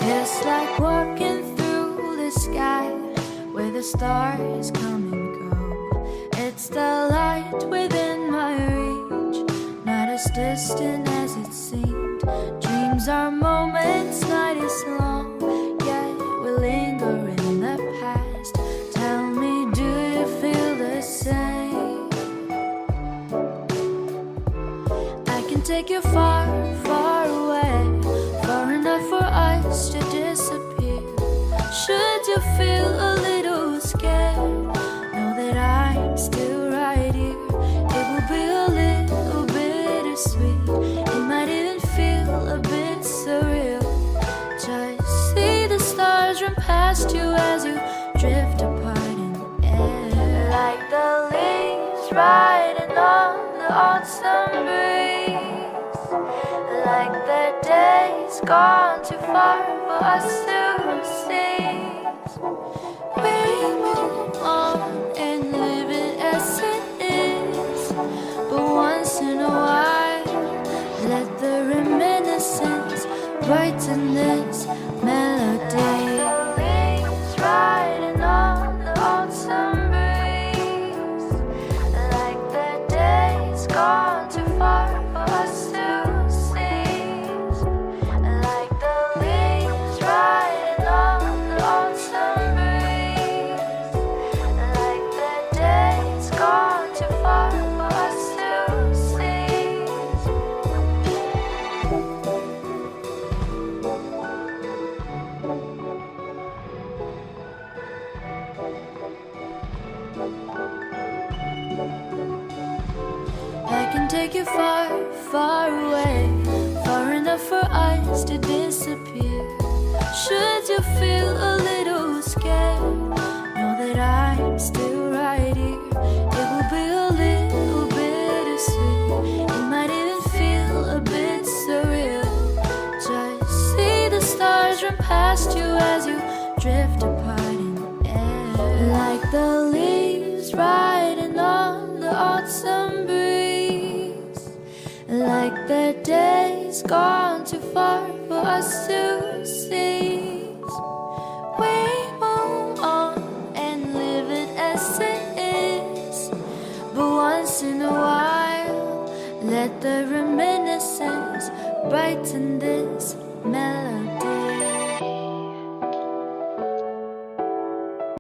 It's like walking through the sky where the stars come and go. It's the light within my reach, not as distant as it seemed. Dreams are moments, night is long, yet we linger in the past. Tell me, do you feel the same? I can take you far, far away, far enough for us to disappear. Should you feel a little scared, know that I'm still right here. It will be a little bittersweet, it might even feel a bit surreal. Just see the stars run past you as you drift apart in the air, like the leaves riding on the autumn breeze, like the days gone too far for us to seize. We move on and live it as it is, but once in a while, let the reminiscence brighten this melody. Like the leaves riding on the autumn breeze, like the days gone too far for us to seize, like the leaves riding on the autumn breeze, like the days gone too far for us to seize. I can take you far, far away, far enough for us to disappear. Should you feel a little scared, know that I'm still right here. It will be a little bittersweet, it might even feel a bit surreal. Just see the stars run past you as you drift apart in the air, like the leaves riding on the autumn breeze, like the days gone too far for us to seize. We move on and live it as it is, but once in a while, let the reminiscence brighten this melody.